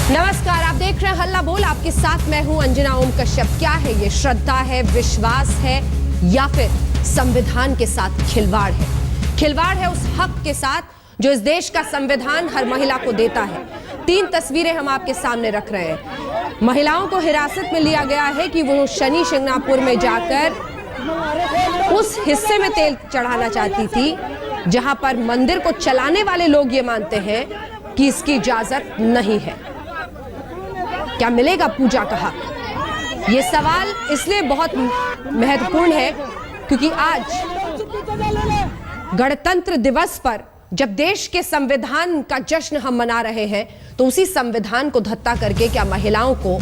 नमस्कार, आप देख रहे हैं हल्ला बोल। आपके साथ मैं हूं अंजना ओम कश्यप। क्या है ये? श्रद्धा है, विश्वास है, या फिर संविधान के साथ खिलवाड़ है? खिलवाड़ है उस हक के साथ जो इस देश का संविधान हर महिला को देता है। 3 तस्वीरें हम आपके सामने रख रहे हैं। महिलाओं को हिरासत में लिया गया है कि वो शनि शिंगणापुर में जाकर उस हिस्से में तेल चढ़ाना चाहती थी जहां पर मंदिर को चलाने वाले लोग ये मानते हैं कि इसकी इजाजत नहीं है। क्या मिलेगा पूजा का हक? ये सवाल इसलिए बहुत महत्वपूर्ण है क्योंकि आज गणतंत्र दिवस पर जब देश के संविधान का जश्न हम मना रहे हैं तो उसी संविधान को धत्ता करके क्या महिलाओं को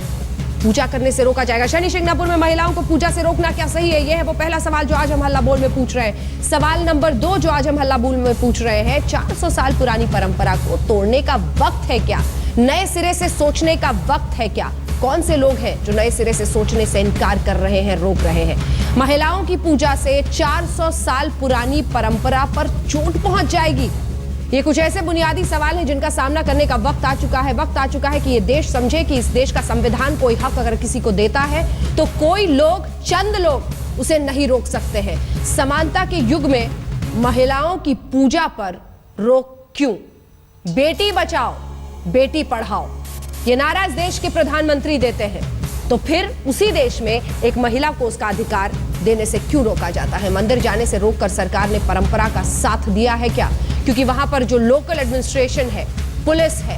पूजा करने से रोका जाएगा? शनि शिंगणापुर में महिलाओं को पूजा से रोकना क्या सही है? यह है वो पहला सवाल जो आज हम हल्ला बोल में पूछ रहे हैं। सवाल नंबर 2 जो आज हम हल्ला बोल में पूछ रहे हैं, 400 साल पुरानी परंपरा को तोड़ने का वक्त है क्या? नए सिरे से सोचने का वक्त है क्या? कौन से लोग हैं जो नए सिरे से सोचने से इनकार कर रहे हैं, रोक रहे हैं? महिलाओं की पूजा से 400 साल पुरानी परंपरा पर चोट पहुंच जाएगी। ये कुछ ऐसे बुनियादी सवाल हैं जिनका सामना करने का वक्त आ चुका है। वक्त आ चुका है कि ये देश समझे कि इस देश का संविधान कोई हक अगर किसी को देता है तो कोई लोग, चंद लोग उसे नहीं रोक सकते हैं। समानता के युग में महिलाओं की पूजा पर रोक क्यों? बेटी बचाओ, बेटी पढ़ाओ, ये नारा इस देश के प्रधानमंत्री देते हैं, तो फिर उसी देश में एक महिला को उसका अधिकार देने से क्यों रोका जाता है? मंदिर जाने से रोककर सरकार ने परंपरा का साथ दिया है क्या? क्योंकि वहां पर जो लोकल एडमिनिस्ट्रेशन है, पुलिस है,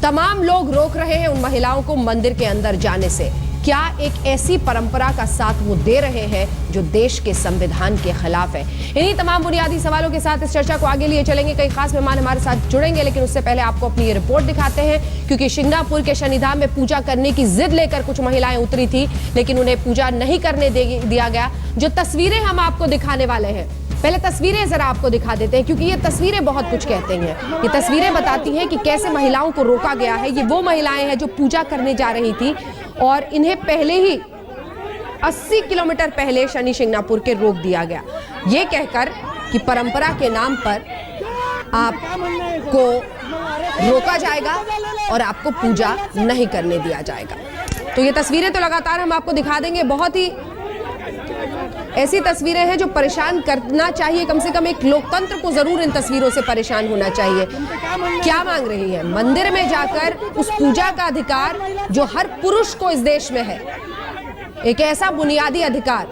तमाम लोग रोक रहे हैं उन महिलाओं को मंदिर के अंदर जाने से। क्या एक ऐसी परंपरा का साथ वो दे रहे हैं जो देश के संविधान के खिलाफ है? इन्हीं तमाम बुनियादी सवालों के साथ इस चर्चा को आगे लिए चलेंगे। कई खास मेहमान हमारे साथ जुड़ेंगे, लेकिन उससे पहले आपको अपनी ये रिपोर्ट दिखाते हैं क्योंकि शिंगणापुर के शनिधाम में पूजा करने की जिद लेकर कुछ महिलाएं उतरी थी, लेकिन उन्हें पूजा नहीं करने दिया गया। जो तस्वीरें हम आपको दिखाने वाले हैं, पहले तस्वीरें जरा आपको दिखा देते हैं क्योंकि ये तस्वीरें बहुत कुछ कहते हैं। ये तस्वीरें बताती हैं कि कैसे महिलाओं को रोका गया है। ये वो महिलाएं हैं जो पूजा करने जा रही थी और इन्हें पहले ही 80 किलोमीटर पहले शनि शिंगणापुर के रोक दिया गया, ये कहकर कि परंपरा के नाम पर आपको रोका जाएगा और आपको पूजा नहीं करने दिया जाएगा। तो ये तस्वीरें तो लगातार हम आपको दिखा देंगे। बहुत ही ऐसी तस्वीरें हैं जो परेशान करना चाहिए। कम से कम एक लोकतंत्र को जरूर इन तस्वीरों से परेशान होना चाहिए। क्या मांग रही है? मंदिर में जाकर उस पूजा का अधिकार जो हर पुरुष को इस देश में है, एक ऐसा बुनियादी अधिकार,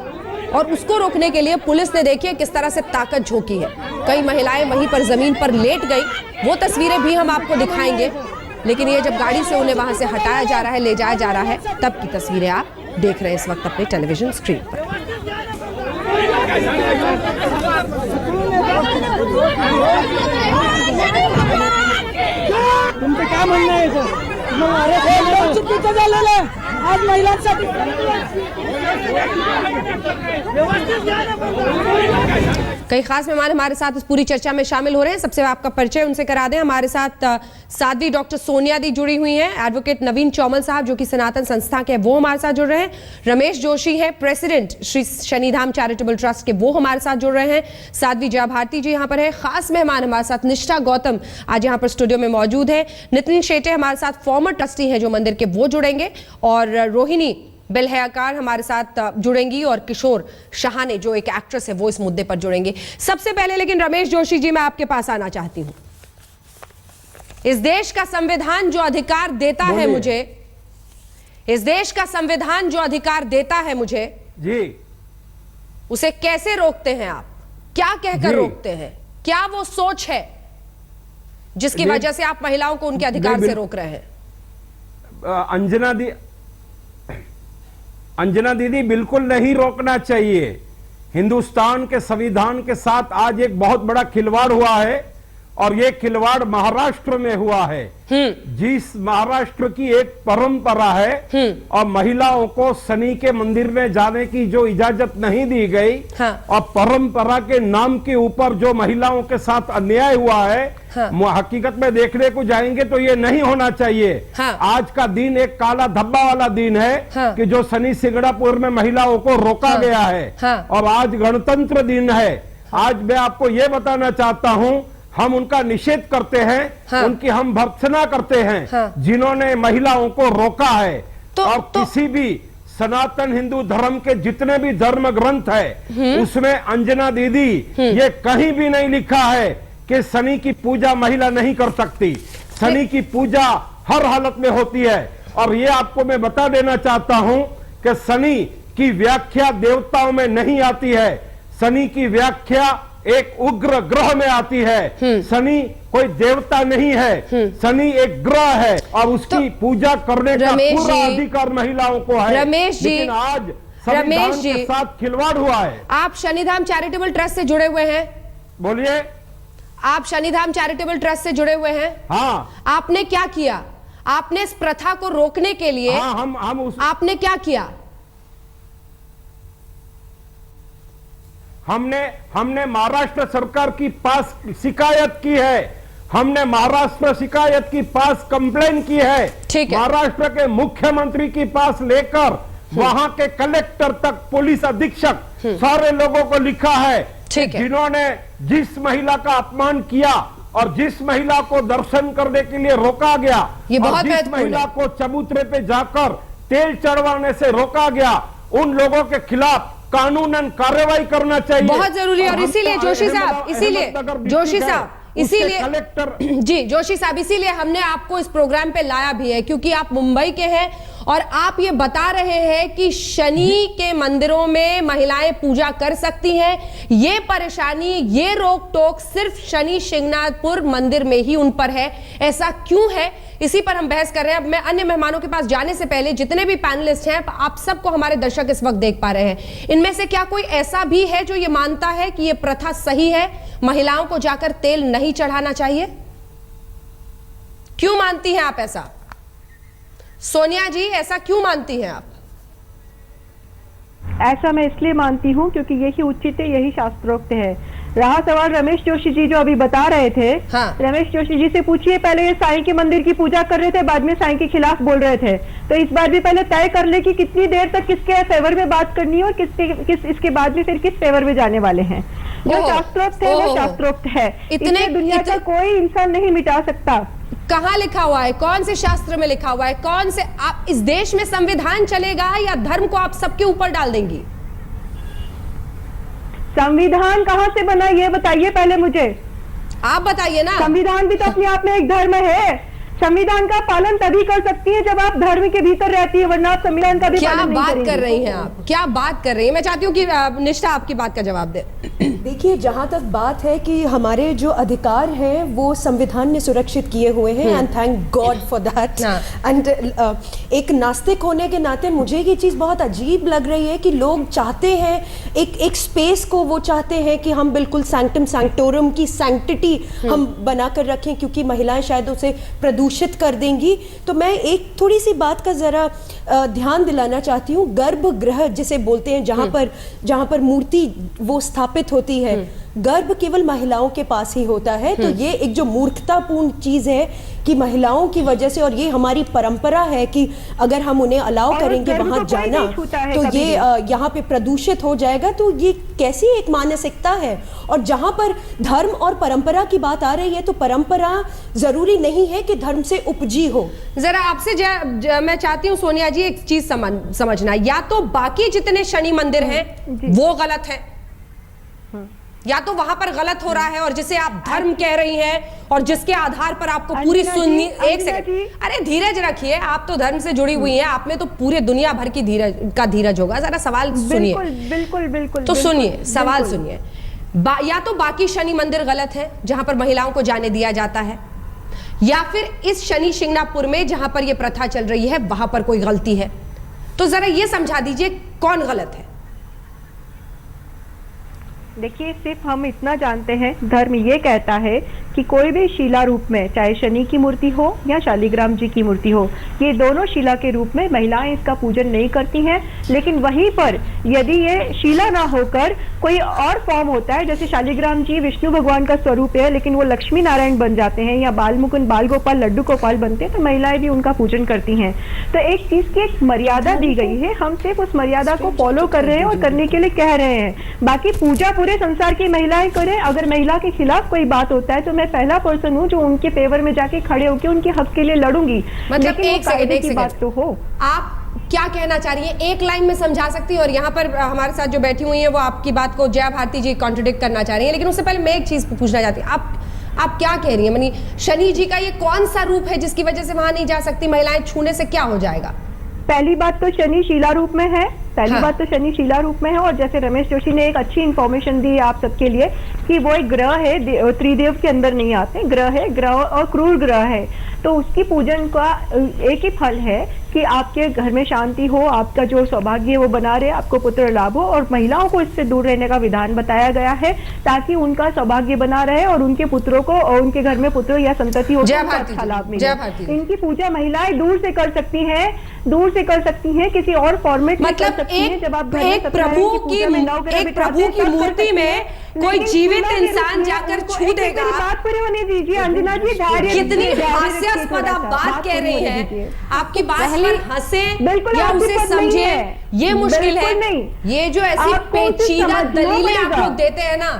और उसको रोकने के लिए पुलिस ने देखिए किस तरह से ताकत झोंकी है। कई महिलाएं वहीं पर जमीन पर लेट गई, वो तस्वीरें भी हम आपको दिखाएंगे। लेकिन ये जब गाड़ी से उन्हें वहां से हटाया जा रहा है, ले जाया जा रहा है, तब की तस्वीरें आप देख रहे हैं इस वक्त अपने टेलीविजन स्क्रीन पर। तुमचं काय म्हणणं आहे आज महिलांसाठी कई खास मेहमान हमारे साथ इस पूरी चर्चा में शामिल हो रहे हैं। सबसे आपका परिचय उनसे करा दें। हमारे साथ साध्वी डॉक्टर सोनिया दी जुड़ी हुई हैं, एडवोकेट नवीन चौमल साहब जो कि सनातन संस्था के वो हमारे साथ जुड़ रहे हैं, रमेश जोशी है president Shri Shanidham charitable trust के, वो हमारे साथ जुड़ रहे हैं, साध्वी जया भारती जी यहाँ पर है। खास मेहमान हमारे साथ निष्ठा गौतम आज यहाँ पर स्टूडियो में मौजूद है, नितिन शेटे हमारे साथ फॉर्मर ट्रस्टी हैं जो मंदिर के, वो जुड़ेंगे, और रोहिणी बेलहयाकार हमारे साथ जुड़ेंगी, और किशोर शहाने जो एक एक्ट्रेस है वो इस मुद्दे पर जुड़ेंगे। सबसे पहले लेकिन रमेश जोशी जी मैं आपके पास आना चाहती हूं। इस देश का संविधान जो अधिकार देता है मुझे, इस देश का संविधान जो अधिकार देता है मुझे जी, उसे कैसे रोकते हैं आप? क्या कहकर रोकते हैं? क्या वो सोच है जिसकी वजह से आप महिलाओं को उनके अधिकार से रोक रहे हैं? अंजना दीदी, बिल्कुल नहीं रोकना चाहिए। हिंदुस्तान के संविधान के साथ आज एक बहुत बड़ा खिलवाड़ हुआ है, और ये खिलवाड़ महाराष्ट्र में हुआ है, जिस महाराष्ट्र की एक परंपरा है, और महिलाओं को शनि के मंदिर में जाने की जो इजाजत नहीं दी गई, और परंपरा के नाम के ऊपर जो महिलाओं के साथ अन्याय हुआ है, हकीकत में देखने को जाएंगे तो ये नहीं होना चाहिए। आज का दिन एक काला धब्बा वाला दिन है कि जो शनि शिंगणापुर में महिलाओं को रोका गया है, और आज गणतंत्र दिन है। आज मैं आपको ये बताना चाहता हूं, हम उनका निषेध करते हैं, हाँ। उनकी हम भर्त्सना करते हैं, हाँ। जिन्होंने महिलाओं को रोका है। और तो किसी भी सनातन हिंदू धर्म के जितने भी धर्म ग्रंथ है उसमें अंजना दीदी ये कहीं भी नहीं लिखा है कि शनि की पूजा महिला नहीं कर सकती। शनि की पूजा हर हालत में होती है। और ये आपको मैं बता देना चाहता हूं कि शनि की व्याख्या देवताओं में नहीं आती है, शनि की व्याख्या एक उग्र ग्रह में आती है। शनि कोई देवता नहीं है, शनि एक ग्रह है और उसकी पूजा करने का पूरा अधिकार महिलाओं को है। रमेश जी, लेकिन आज संविधान के साथ खिलवाड़ हुआ है। आप शनिधाम चैरिटेबल ट्रस्ट से जुड़े हुए हैं? बोलिए। आप शनिधाम चैरिटेबल ट्रस्ट से जुड़े हुए हैं? हाँ। आपने क्या किया? आपने इस प्रथा को रोकने के लिए आपने क्या किया? हमने महाराष्ट्र सरकार की पास शिकायत की है, हमने महाराष्ट्र शिकायत की पास कंप्लेन की है, महाराष्ट्र के मुख्यमंत्री की पास लेकर वहां के कलेक्टर तक पुलिस अधीक्षक सारे लोगों को लिखा है, जिन्होंने जिस महिला का अपमान किया और जिस महिला को दर्शन करने के लिए रोका गया, और जिस महिला को चबूतरे पे जाकर तेल चढ़वाने से रोका गया, उन लोगों के खिलाफ कानूनन कार्रवाई करना चाहिए। बहुत जरूरी है। और इसीलिए जोशी साहब, इसीलिए कलेक्टर जी जोशी साहब, इसीलिए हमने आपको इस प्रोग्राम पे लाया भी है, क्योंकि आप मुंबई के हैं और आप ये बता रहे हैं कि शनि के मंदिरों में महिलाएं पूजा कर सकती हैं। ये परेशानी, ये रोक टोक सिर्फ शनि शिंगणापुर मंदिर में ही उन पर है। ऐसा क्यों है, इसी पर हम बहस कर रहे हैं। अब मैं अन्य मेहमानों के पास जाने से पहले, जितने भी पैनलिस्ट हैं, आप सबको हमारे दर्शक इस वक्त देख पा रहे हैं, इनमें से क्या कोई ऐसा भी है जो ये मानता है कि ये प्रथा सही है, महिलाओं को जाकर तेल नहीं चढ़ाना चाहिए? क्यों मानती हैं आप ऐसा? सोनिया जी, ऐसा क्यों मानती हैं आप? ऐसा मैं इसलिए मानती हूँ क्योंकि यही उचित है, यही शास्त्रोक्त है। रहा सवाल रमेश जोशी जी जो अभी बता रहे थे, हाँ। रमेश जोशी जी से पूछिए, पहले ये साईं के मंदिर की पूजा कर रहे थे, बाद में साईं के खिलाफ बोल रहे थे, तो इस बार भी पहले तय कर ले कि कितनी देर तक किसके फेवर में बात करनी है और इसके बाद में फिर किस फेवर में जाने वाले हैं। जो शास्त्रोक्त है वो शास्त्रोक्त है, इतने दुनिया का कोई इंसान नहीं मिटा सकता। कहाँ लिखा हुआ है, कौन से शास्त्र में लिखा हुआ है, कौन से आप इस देश में संविधान चलेगा या धर्म को आप सबके ऊपर डाल देंगी? संविधान कहाँ से बना ये बताइए पहले मुझे। आप बताइए ना। संविधान भी तो अपने आप में एक धर्म है। संविधान का पालन तभी कर सकती है जब आप धर्म के भीतर रहती है, वरना आप संविधान का भी क्या पालन नहीं बात करेंगी। कर रही हैं आप, क्या बात कर रही हैं? मैं चाहती हूँ कि निष्ठा आपकी बात का जवाब दे। देखिए, जहाँ तक बात है कि हमारे जो अधिकार हैं वो संविधान ने सुरक्षित किए हुए हैं, and thank God for that. And एक नास्तिक होने के नाते मुझे ये चीज़ बहुत अजीब लग रही है कि लोग चाहते हैं एक स्पेस को, वो चाहते हैं कि हम बिल्कुल सैंक्टम सैंक्टोरम की सैंक्टिटी हम बना कर रखें, क्योंकि महिलाएं शायद उसे प्रदूषित कर देंगी। तो मैं एक थोड़ी सी बात का जरा ध्यान दिलाना चाहती हूँ। गर्भगृह जिसे बोलते हैं, जहाँ पर मूर्ति वो स्थापित होती है, गर्भ केवल महिलाओं के पास ही होता है। तो ये एक जो मूर्खतापूर्ण चीज है कि महिलाओं की वजह से, और ये हमारी परंपरा है कि अगर हम उन्हें अलाउ करेंगे वहां जाना तो ये यहाँ पे प्रदूषित हो जाएगा। तो ये कैसी एक मानसिकता है? और जहां पर धर्म और परंपरा की बात आ रही है, तो परंपरा जरूरी नहीं है कि धर्म से उपजी हो। जरा आपसे मैं चाहती हूँ सोनिया जी एक चीज समझना, या तो बाकी जितने शनि मंदिर हैं वो गलत है, या तो वहां पर गलत हो रहा है, और जिसे आप धर्म कह रही हैं और जिसके आधार पर आपको पूरी सुननी। एक सेकंड, अरे धीरज रखिए, आप तो धर्म से जुड़ी हुई हैं, आप में तो पूरे दुनिया भर की धीरज होगा। जरा सवाल सुनिए। बिल्कुल बिल्कुल तो सुनिए, सवाल सुनिए। या तो बाकी शनि मंदिर गलत है जहां पर महिलाओं को जाने दिया जाता है, या फिर इस शनि शिंगणापुर में जहां पर यह प्रथा चल रही है वहां पर कोई गलती है। तो जरा यह समझा दीजिए कौन गलत है। देखिए, सिर्फ हम इतना जानते हैं, धर्म ये कहता है कि कोई भी शिला रूप में, चाहे शनि की मूर्ति हो या शालिग्राम जी की मूर्ति हो, ये दोनों शिला के रूप में महिलाएं इसका पूजन नहीं करती हैं। लेकिन वहीं पर यदि ये शिला ना होकर कोई और फॉर्म होता है, जैसे शालिग्राम जी विष्णु भगवान का स्वरूप है लेकिन वो लक्ष्मी नारायण बन जाते हैं, या बाल मुकुंद, बाल गोपाल, लड्डू गोपाल बनते हैं, तो महिलाएं भी उनका पूजन करती हैं। तो एक चीज की एक मर्यादा दी गई है, हम सिर्फ उस मर्यादा को फॉलो कर रहे हैं और करने के लिए कह रहे हैं। बाकी पूजा पूरे संसार की महिलाएं करें। अगर महिला के खिलाफ कोई बात होता है तो मैं पहला पर्सन हूँ जो उनके फेवर में जाके खड़े होकर उनके हक के लिए लड़ूंगी। मतलब लेकिन एक सेकंड, एक बात सेकंड तो हो। आप क्या कहना चाह रही हैं, एक लाइन में समझा सकती हैं? और यहाँ पर हमारे साथ जो बैठी हुई हैं वो आपकी बात को जया भारती जी कॉन्ट्रडिक्ट करना चाह रही हैं, लेकिन उससे पहले मैं एक चीज पूछना चाहती हूँ। आप क्या कह रही हैं? मानी शनि जी का ये कौन सा रूप है जिसकी वजह से वहां नहीं जा सकती महिलाएं? छूने से क्या हो जाएगा? पहली बात तो शनि शीला रूप में है, पहली बात तो शनि शीला रूप में है। और जैसे रमेश जोशी ने एक अच्छी इंफॉर्मेशन दी आप सबके लिए कि वो एक ग्रह है, त्रिदेव के अंदर नहीं आते, ग्रह है, ग्रह और क्रूर ग्रह है, तो उसकी पूजन का एक ही फल है कि आपके घर में शांति हो, आपका जो सौभाग्य है वो बना रहे, आपको पुत्र लाभ हो। और महिलाओं को इससे दूर रहने का विधान बताया गया है ताकि उनका सौभाग्य बना रहे और उनके पुत्रों को और उनके घर में पुत्र या संतति हो तो अच्छा लाभ मिले। इनकी पूजा महिलाएं दूर से कर सकती हैं, दूर से कर सकती हैं, किसी और फॉर्मेट में कर सकती हैं। जब आप एक प्रभु की मूर्ति में कोई जीवित इंसान जाकर छू देगा। बात पूरी होने दीजिए अंजना जी, धैर्य। कितनी हास्यास्पद आप बात कह रही हैं। आपकी बात पर हंसे या उसे समझे ये मुश्किल है। ये जो ऐसी पेचीदा दलीलें आप लोग देते हैं ना,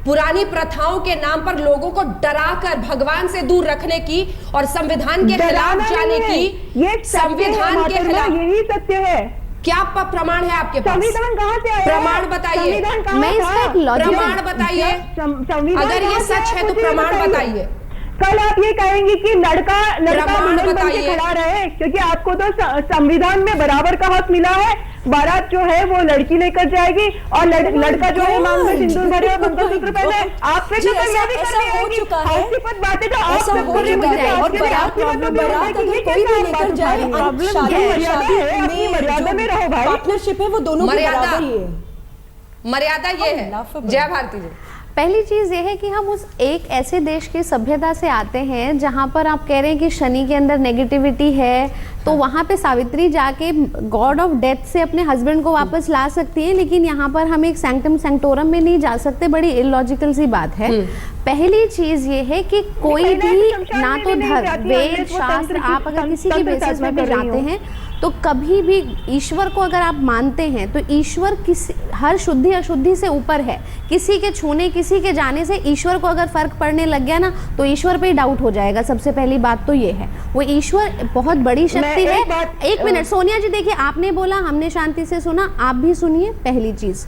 पुरानी प्रथाओं के नाम पर लोगों को डराकर भगवान से दूर रखने की और संविधान के खिलाफ जाने की, ये संविधान के खिलाफ, यही सत्य है। क्या प्रमाण है आपके पास? संविधान कहाँ से आया? प्रमाण बताइए। प्रमाण बताइए। अगर ये सच है तो प्रमाण बताइए। कल आप ये कहेंगे कि लड़का दुल्हन बन के खड़ा रहे, क्योंकि आपको तो संविधान में बराबर का हक मिला है। बारात जो है वो लड़की लेकर जाएगी और लड़का जो है मांग में सिंदूर भरे और मंगलसूत्र पहने। आप पे तो मैं भी करने आएगी हास्यास्पद बातें तो आप सब बोले मुझे और बारात मर्यादा में रहो भाई। पार्टनरशिप है वो दोनों की बराबर ही है। मर्यादा ये है। जय भारती जी, पहली चीज़ ये है कि हम उस एक ऐसे देश की सभ्यता से आते हैं जहाँ पर आप कह रहे हैं कि शनि के अंदर नेगेटिविटी है, तो वहाँ पे सावित्री जाके गॉड ऑफ डेथ से अपने हस्बैंड को वापस ला सकती हैं, लेकिन यहाँ पर हम एक सैंक्टम सैंक्टोरम में नहीं जा सकते। बड़ी इलॉजिकल सी बात है। पहली चीज ये है कि कोई भी ना तो धर्म, वेद, शास्त्र, आप अगर किसी की बेसिस में भी जाते हैं तो कभी भी ईश्वर को अगर आप मानते हैं तो ईश्वर किसी हर शुद्धि अशुद्धि से ऊपर है। किसी के छूने, किसी के जाने से ईश्वर को अगर फर्क पड़ने लग गया ना तो ईश्वर पे ही डाउट हो जाएगा। सबसे पहली बात तो ये है, वो ईश्वर बहुत बड़ी शक्ति है। एक मिनट सोनिया जी, देखिए आपने बोला, हमने शांति से सुना, आप भी सुनिए। पहली चीज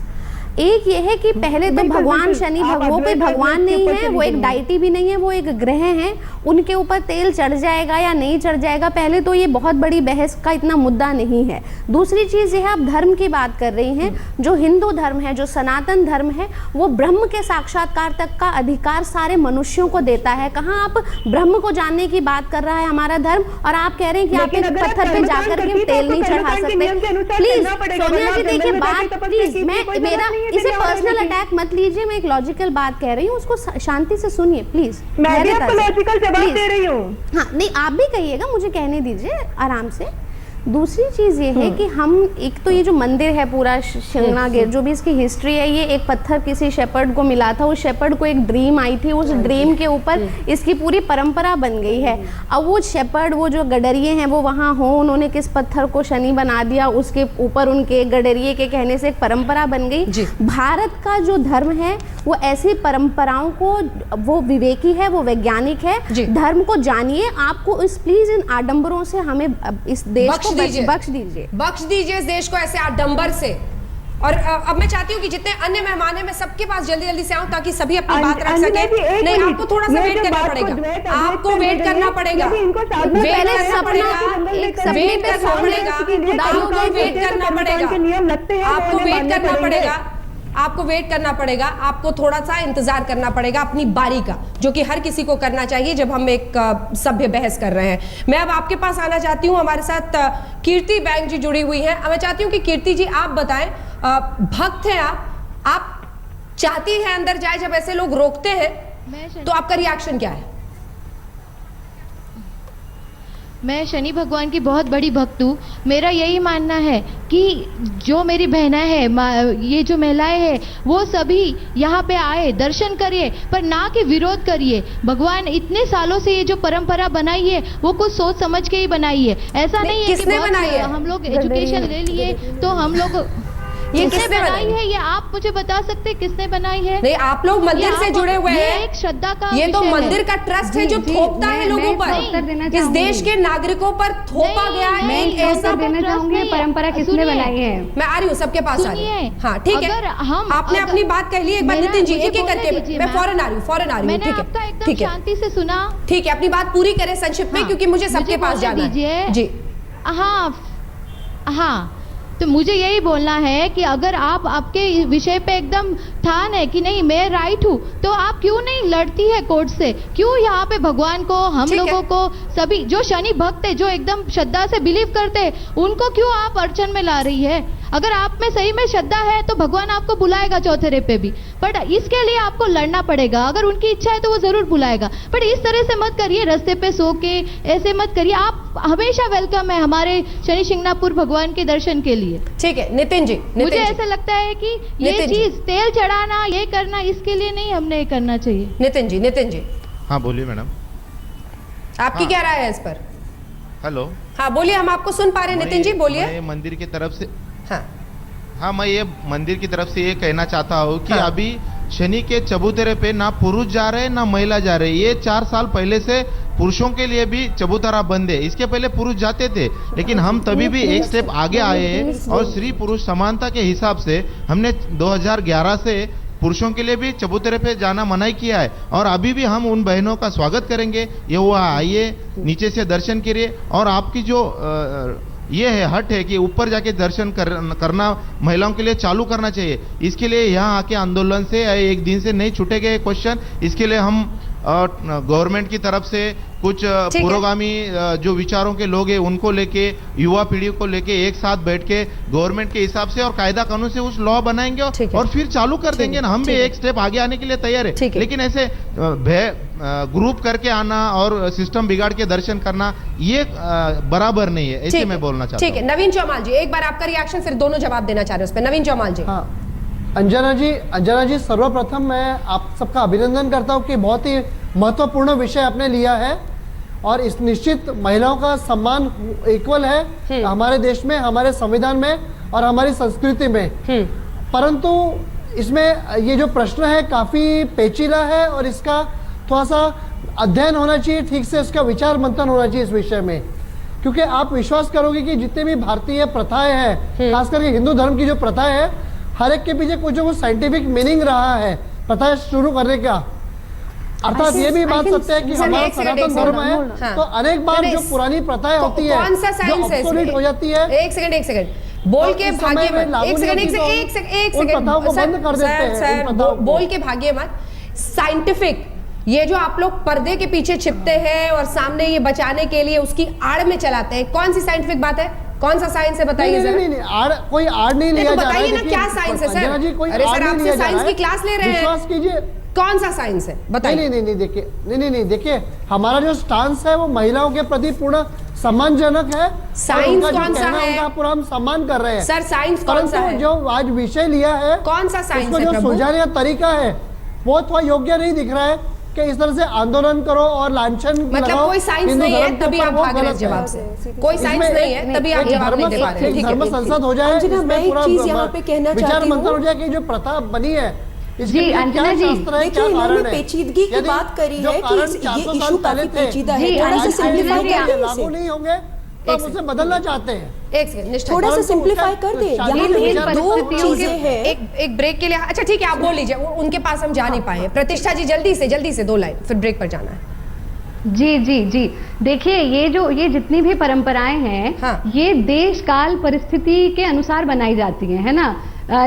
एक ये है कि पहले तो भगवान शनि, वो कोई भगवान नहीं है, वो एक डाइटी भी नहीं है, वो एक ग्रह है। उनके ऊपर तेल चढ़ जाएगा या नहीं चढ़ जाएगा, पहले तो ये बहुत बड़ी बहस का इतना मुद्दा नहीं है। दूसरी चीज ये है, आप धर्म की बात कर रही हैं। जो हिंदू धर्म है, जो सनातन धर्म है, वो ब्रह्म के साक्षात्कार तक का अधिकार सारे मनुष्यों को देता है। कहाँ आप ब्रह्म को जानने की बात कर रहा है हमारा धर्म, और आप कह रहे हैं कि आप एक पत्थर पे जाकर के तेल नहीं चढ़ा सकते। प्लीज सोनिया जी देखिए बात, प्लीज मेरा इसे पर्सनल अटैक मत लीजिए, मैं एक लॉजिकल बात कह रही हूँ, उसको शांति से सुनिए प्लीज। मैं भी आपको लॉजिकल जवाब दे रही हूँ। हाँ नहीं, आप भी कहिएगा, मुझे कहने दीजिए आराम से। दूसरी चीज़ ये है कि हम एक तो ये जो मंदिर है पूरा शिंगनागिर, जो भी इसकी हिस्ट्री है, ये एक पत्थर किसी शेपर्ड को मिला था, उस शेपर्ड को एक ड्रीम आई थी, उस ड्रीम के ऊपर इसकी पूरी परंपरा बन गई है। अब वो शेपर्ड, वो जो गडरिये हैं वो वहाँ हो, उन्होंने किस पत्थर को शनि बना दिया, उसके ऊपर उनके गडरिये के कहने से एक परंपरा बन गई। भारत का जो धर्म है वो ऐसी परंपराओं को, वो विवेकी है, वो वैज्ञानिक है। धर्म को जानिए। आपको इस प्लीज इन आडंबरों से हमें इस देश को बख्श दीजिए इस देश को ऐसे आडंबर से। और अब मैं चाहती हूँ कि जितने अन्य मेहमान हैं मैं सबके पास जल्दी जल्दी से आऊँ ताकि सभी अपनी बात रख सके। नहीं, आपको थोड़ा सा वेट करना पड़ेगा, आपको वेट करना पड़ेगा, वेट करना पड़ेगा, वेट करना पड़ेगा, आपको वेट करना पड़ेगा, आपको वेट करना पड़ेगा, आपको वेट करना पड़ेगा, आपको थोड़ा सा इंतजार करना पड़ेगा अपनी बारी का, जो कि हर किसी को करना चाहिए जब हम एक सभ्य बहस कर रहे हैं। मैं अब आपके पास आना चाहती हूँ, हमारे साथ कीर्ति बैंक जी जुड़ी हुई हैं। मैं चाहती हूँ कि कीर्ति जी आप बताएं, भक्त हैं आप चाहती हैं अंदर जाए, जब ऐसे लोग रोकते हैं तो आपका रिएक्शन क्या है? मैं शनि भगवान की बहुत बड़ी भक्त हूँ। मेरा यही मानना है कि जो मेरी बहनें हैं, ये जो महिलाएं हैं, वो सभी यहाँ पे आए, दर्शन करिए, पर ना कि विरोध करिए। भगवान इतने सालों से ये जो परंपरा बनाई है वो कुछ सोच समझ के ही बनाई है। ऐसा नहीं है कि हम लोग एजुकेशन ले लिए तो हम लोग ये किसने किसने बनाई बनाई है? ये आप मुझे बता सकते हैं किसने बनाई है? नहीं, आप लोग मंदिर से जुड़े हुए ये हैं, एक श्रद्धा का ये तो विषय है। मंदिर का ट्रस्ट है जो जी, थोपता है मैं लोगों इसका उत्तर देना पर, इस चाहूंगी। देश के नागरिकों पर थोपा नहीं, गया है मैं एक इसका ऐसा। उत्तर देना ट्रस्ट चाहूंगी, नहीं है। परंपरा किसने सुनिए, बनाई है? मैं आ रही हूँ, सबके पास आ रही सुनिए, हूँ। हाँ ठीक अगर है, हम आपने अगर- अपनी बात कह ली, एक बार मेरा- नितिन जी मुझे एक एक बोलने करके, दीजिए, मैं मैम। फौरन आ रही हूँ, मैंने ठीक आपका है, एकदम ठीक है, शांति से सुना। ठीक है, अपनी बात पूरी करें संक्षिप्त में, हाँ, क्योंकि मुझे सबके पास बोलने जाना दीजिए। है जी। हाँ, तो मुझे यही बोलना है कि अगर आप आपके विषय पे एकदम ठान है कि नहीं मैं राइट हूँ, तो आप क्यों नहीं लड़ती है कोर्ट से? क्यों यहाँ पे भगवान को, हम ठीक है। लोगों को, सभी जो शनि भक्त है, जो एकदम श्रद्धा से बिलीव करते हैं, उनको क्यों आप अड़चन में ला रही है? अगर आप में सही में श्रद्धा है तो भगवान आपको बुलाएगा चौथरे पे भी, बट इसके लिए आपको लड़ना पड़ेगा। अगर उनकी इच्छा है तो वो जरूर बुलाएगा, बट इस तरह से मत करिए, रास्ते पे सो के ऐसे मत करिए। आप हमेशा वेलकम है हमारे शनि शिंगणापुर भगवान के दर्शन के लिए। ठीक है नितिन जी, मुझे ऐसा लगता है कि ये नितिन जी। चीज तेल चढ़ाना, ये करना, इसके लिए नहीं हमने ये करना चाहिए। नितिन जी हाँ बोलिए मैडम। आपकी हाँ। क्या राय है इस पर? हेलो। हाँ बोलिए, हम आपको सुन पा रहे हैं। नितिन जी बोलिए। मैं मंदिर की तरफ से हाँ हाँ मैं ये मंदिर की तरफ से ये कहना चाहता हूँ कि हाँ। अभी शनि के चबूतरे पे ना पुरुष जा रहे हैं ना महिला जा रहे हैं। ये 4 साल पहले से पुरुषों के लिए भी चबूतरा बंद है। इसके पहले पुरुष जाते थे, लेकिन हम तभी भी एक स्टेप आगे आए हैं और स्त्री पुरुष समानता के हिसाब से हमने 2011 से पुरुषों के लिए भी चबूतरे पे जाना मनाही किया है। और अभी भी हम उन बहनों का स्वागत करेंगे। ये हुआ, आइए नीचे से दर्शन करिए। और आपकी जो ये है हट है कि ऊपर जाके दर्शन करना महिलाओं के लिए चालू करना चाहिए। इसके लिए यहाँ आके आंदोलन से एक दिन से नहीं छूटेगा ये क्वेश्चन। इसके लिए हम गवर्नमेंट की तरफ से कुछ पुरोगामी जो विचारों के लोग हैं उनको लेके, युवा पीढ़ी को लेके एक साथ बैठ के गवर्नमेंट के हिसाब से और कायदा कानून से उस लॉ बनाएंगे और फिर चालू कर देंगे ना। हम भी एक स्टेप आगे आने के लिए तैयार है, लेकिन ऐसे ग्रुप करके आना और सिस्टम बिगाड़ के दर्शन करना ये बराबर नहीं है, ऐसे मैं बोलना चाहता हूँ। ठीक है, नवीन चौमाल जी एक बार आपका रिएक्शन, फिर दोनों जवाब देना चाह रहे हैं उस पर। नवीन चौमाल जी। हाँ, अंजना जी सर्वप्रथम मैं आप सबका अभिनंदन करता हूँ कि बहुत ही महत्वपूर्ण विषय आपने लिया है और इस निश्चित महिलाओं का सम्मान इक्वल है हमारे देश में, हमारे संविधान में और हमारी संस्कृति में। परंतु इसमें ये जो प्रश्न है काफी पेचीदा है और इसका थोड़ा सा अध्ययन होना चाहिए, ठीक से इसका विचार मंथन होना चाहिए इस विषय में। क्योंकि आप विश्वास करोगे कि जितने भी भारतीय प्रथाएं हैं, खास करके हिंदू धर्म की जो प्रथाएं है, हर एक के पीछे कुछ जो साइंटिफिक मीनिंग रहा है प्रथा शुरू करने का। अर्थात ये भी बात सत्य है कि हमारा सनातन धर्म है, तो अनेक बार जो पुरानी प्रथाएं होती है कौन सा साइंस है ऑब्सोलीट हो जाती है। एक सेकंड बोल के भागिए मत, एक सेकंड प्रथाओं को बंद कर देते हैं। बोल के भागिए मत। साइंटिफिक, ये जो आप लोग पर्दे के पीछे छिपते हैं और सामने ये बचाने के लिए उसकी आड़ में चलाते हैं, कौन सी साइंटिफिक बात है? कौन सा साइंस है बताइए जरा। नहीं, कोई आड़ नहीं लिया जा रहा है। बताइए ना क्या साइंस है सर? अरे सर आपसे साइंस की क्लास ले रहे हैं, विश्वास कीजिए। कौन सा साइंस है बताइए। नहीं देखिए, हमारा जो स्टांस है वो महिलाओं के प्रति पूर्ण सम्मानजनक है। साइंस कौन सा है? उनका पूरा हम सम्मान कर रहे हैं सर। साइंस कौन सा है? जो आज विषय लिया है, कौन सा साइंस उसको है जो प्रभु? सुलझाने का तरीका है वो थोड़ा योग्य नहीं दिख रहा है कि इस तरह से आंदोलन करो और लांछन मतलब कोई साइंस नहीं है तभी आप भाग रहे हैं जवाब से। कोई साइंस नहीं है तभी आप जवाब नहीं दे पा रहे हैं। धर्म संसद हो जाए, मैं एक चीज यहाँ पे कहना विचार चाहती मंथन हो हूँ। जाए कि जो प्रथा बनी है जी अंजना जी, देखिए इन्होंने पेचीदगी की बात करी है कि ये इशू काफी पेचीदा है, थोड़ा सा सिंप्लीफाई कर दे, लागू नहीं होंगे तो हम उसे बदलना चाहते हैं। एक सेकंड निष्ठा, थोड़ा सा सिंप्लीफाई कर दे। यहाँ पे दो चीजें हैं। एक ब्रेक के लिए, अच्छा ठीक है आप बोल लीजिए, उनके पास हम जा नहीं पाए। प्रतिष्ठा जी जल्दी से 2 लाइन, फिर ब्रेक पर जाना है। जी देखिए, ये जितनी भी परंपराएं हैं, हाँ। ये देश काल परिस्थिति के अनुसार बनाई जाती हैं, है ना।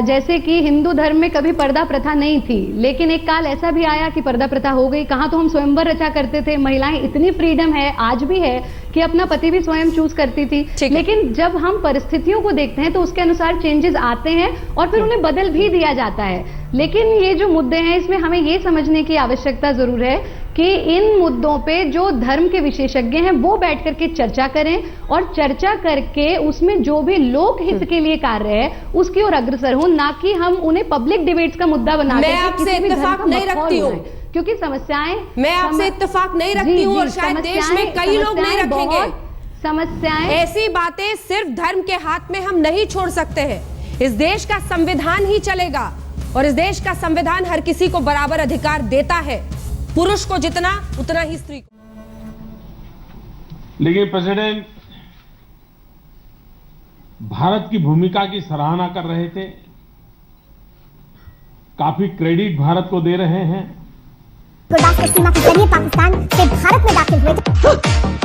जैसे कि हिंदू धर्म में कभी पर्दा प्रथा नहीं थी, लेकिन एक काल ऐसा भी आया कि पर्दा प्रथा हो गई। कहाँ तो हम स्वयंवर रचा करते थे, महिलाएं इतनी फ्रीडम है, आज भी है, कि अपना पति भी स्वयं चूज करती थी। लेकिन जब हम परिस्थितियों को देखते हैं तो उसके अनुसार चेंजेस आते हैं और फिर उन्हें बदल भी दिया जाता है। लेकिन ये जो मुद्दे हैं, इसमें हमें ये समझने की आवश्यकता जरूर है कि इन मुद्दों पे जो धर्म के विशेषज्ञ हैं वो बैठ करके चर्चा करें और चर्चा करके उसमें जो भी लोक हित के लिए कार्य है उसकी ओर अग्रसर हो, ना कि हम उन्हें पब्लिक डिबेट्स का मुद्दा बना मैं आपसे इत्तेफाक नहीं रखती हूँ, क्योंकि समस्याएं, मैं आपसे इत्तेफाक नहीं रखती हूँ और शायद देश में कई लोग नहीं रखेंगे। समस्याएं, ऐसी बातें सिर्फ धर्म के हाथ में हम नहीं छोड़ सकते हैं। इस देश का संविधान ही चलेगा और इस देश का संविधान हर किसी को बराबर अधिकार देता है, पुरुष को जितना उतना ही स्त्री को। लेकिन प्रेसिडेंट भारत की भूमिका की सराहना कर रहे थे, काफी क्रेडिट भारत को दे रहे हैं। गुरदासपुर सीमा के जरिए पाकिस्तान से भारत में दाखिल हुए थे।